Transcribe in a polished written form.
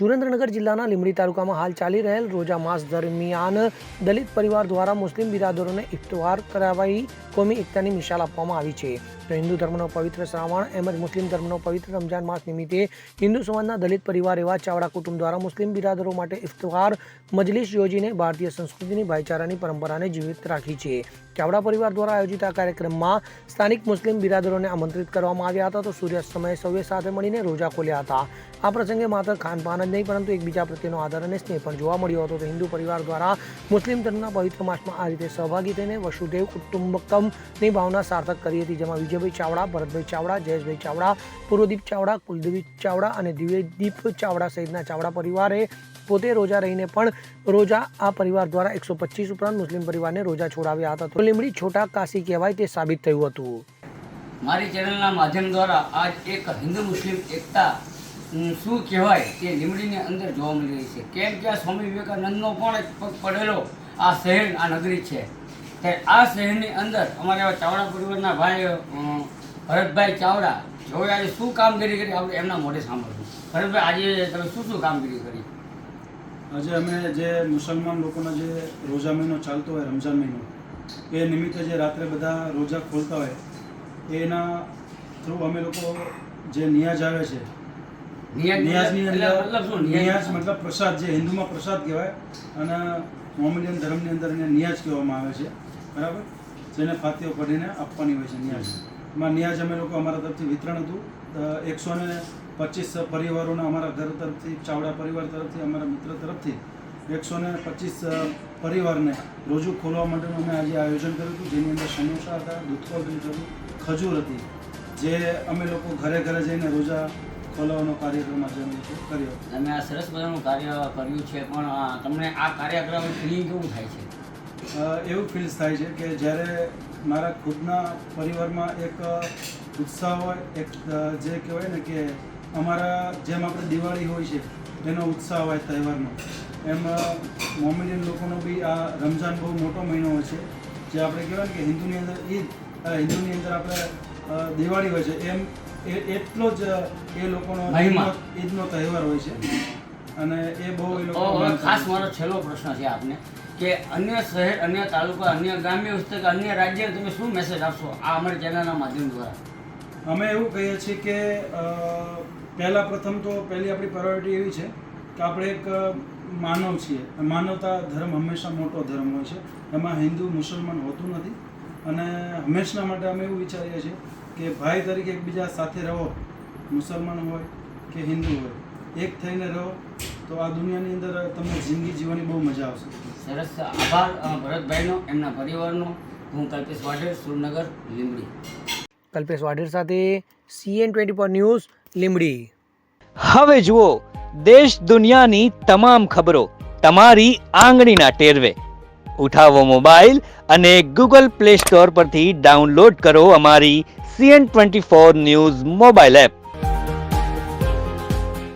સુરેન્દ્રનગર જિલ્લાના લીંબડી તાલુકામાં હાલ ચાલી રહેલ રોજા માસ દરમિયાન દલિત પરિવાર દ્વારા મુસ્લિમ બિરાદરોને ઇફ્તાર કરાવી કોમી એકતાની મિસાલ આપવામાં આવી છે. તો હિન્દુ ધર્મનો પવિત્ર શ્રાવણ તેમજ મુસ્લિમ ધર્મનો પવિત્ર રમજાન માસ નિમિત્તે હિન્દુ સમાજના દલિત પરિવાર એવા ચાવડા કુટુંબ દ્વારા મુસ્લિમ બિરાદરો માટે ઇફ્તાર મજલિસ યોજીને ભારતીય સંસ્કૃતિની ભાઈચારાની પરંપરાને જીવિત રાખી છે. ચાવડા પરિવાર દ્વારા આયોજિત આ કાર્યક્રમમાં સ્થાનિક મુસ્લિમ બિરાદરોને આમંત્રિત કરવામાં આવ્યા હતા. તો સૂર્યાસ્ત સમયે સૌએ સાથે મળીને રોજા ખોલ્યા હતા. આ પ્રસંગે માત્ર ખાનપાન જ નહીં પરંતુ એકબીજા પ્રત્યેનો આદર અને સ્નેહ પણ જોવા મળ્યો હતો. તો હિન્દુ પરિવાર દ્વારા મુસ્લિમ ધર્મના પવિત્ર માસમાં આ રીતે સહભાગી થઈને વસુદેવ કુટુંબકમની ભાવના સાર્થક કરી હતી. જેમાં વિજયભાઈ ચાવડા, ભરતભાઈ ચાવડા, જયેશભાઈ ચાવડા, પૂર્વદીપ ચાવડા, કુલદીપ ચાવડા અને દિવ્યદીપ ચાવડા સહિતના ચાવડા પરિવારે પોતે રોજા રહીને પણ રોજા આ પરિવાર દ્વારા 125 ઉપરાંત મુસ્લિમ પરિવારને રોજા છોડાવ્યા હતા. તો લીંબડી છોટા કાશી કહેવાય તે સાબિત થયું હતું. મારી ચેનલના માધ્યમ દ્વારા આજ એક હિન્દુ મુસ્લિમ એકતા શું કહેવાય તે લીંબડીની અંદર જોવા મળી રહી છે. કેમ કે આ સ્વામી વિવેકાનંદનો પણ એક પગ પડેલો આ શહેર, આ નગરી છે. ત્યારે આ શહેરની અંદર અમારા ચાવડા પરિવારના ભાઈ ભરતભાઈ ચાવડા જોડે આજે શું કામગીરી કરી આપણે એમના મોઢે સાંભળવું. ભરતભાઈ, આજે તમે શું કામગીરી કરી? આજે અમે જે મુસલમાન લોકોનો જે રોજા મહિનો ચાલતો હોય, રમઝાન મહિનો, એ નિમિત્તે જે રાત્રે બધા રોજા ખોલતા હોય એના થ્રુ અમે લોકો જે નિયાજ આવે છે, નિયાજની અંદર નિયાજ મતલબ પ્રસાદ, જે હિન્દુમાં પ્રસાદ કહેવાય અને મોમેડિયન ધર્મની અંદર એને નિયાજ કહેવામાં આવે છે, બરાબર, જેને ફાતીઓ પઢીને આપવાની હોય છે નિયાજ. એમાં નિયાજ અમે લોકો અમારા તરફથી વિતરણ હતું. 125 પરિવારોને અમારા ઘર તરફથી, ચાવડા પરિવાર તરફથી, અમારા મિત્ર તરફથી 125 પરિવારને રોજુ ખોલવા માટેનું અમે આજે આયોજન કર્યું હતું. જેની અંદર સમોસા હતા, દૂધ કોલ્ડ હતું, ખજૂર હતી, જે અમે લોકો ઘરે ઘરે જઈને રોજા ખોલાવવાનો કાર્યક્રમ આજે અમે કર્યો. તમે આ સરસ મજાનું કાર્ય કર્યું છે, પણ તમને આ કાર્યક્રમ ફિલિંગ કેવું થાય છે? એવું ફીલ્સ થાય છે કે જ્યારે મારા ખુદના પરિવારમાં એક ઉત્સાહ હોય, એક જે કહેવાય ને કે અમારા જેમ આપણે દિવાળી હોય છે એનો ઉત્સાહ હોય તહેવારનો, એમ મોમેડિયન લોકોનો બી આ રમઝાન બહુ મોટો મહિનો હોય છે. જે આપણે કહેવાય ને કે હિન્દુની અંદર ઈદ, હિન્દુની અંદર આપણે દિવાળી હોય છે, એમ એટલો જ એ લોકોનો ઈદનો તહેવાર હોય છે. અને એ બહુ એ લોકો ખાસ મારો છેલ્લો પ્રશ્ન છે આપને કે અન્ય શહેર, અન્ય તાલુકા, અન્ય ગ્રામ્ય વિસ્તાર, અન્ય રાજ્યને તમે શું મેસેજ આપશો આ અમારી ચેનલના માધ્યમ દ્વારા? અમે એવું કહીએ છીએ કે પહેલી આપણી પ્રાયોરિટી એવી છે કે આપણે એક માનવ છીએ. માનવતા ધર્મ હંમેશા મોટો ધર્મ હોય છે, એમાં હિન્દુ મુસલમાન હોતું નથી. અને હંમેશા માટે અમે એવું વિચારીએ છીએ કે ભાઈ તરીકે એકબીજા સાથે રહો, મુસલમાન હોય કે હિન્દુ હોય, એક થઈને રહો તો આ દુનિયાની અંદર તમને જિંદગી જીવવાની બહુ મજા આવશે. સરસ, આભાર ભરતભાઈનો, એમના પરિવારનો. હું કલ્પેશ વાઢેર, સુરનગર, લીંબડી. કલ્પેશ વાઢેર સાથે CN24 ન્યૂઝ, લીંબડી. હવે જુઓ દેશ દુનિયાની તમામ ખબરો તમારી આંગળીના ટેરવે. ઉઠાવો મોબાઈલ અને Google Play Store પરથી ડાઉનલોડ કરો અમારી CN24 ન્યૂઝ મોબાઈલ એપ.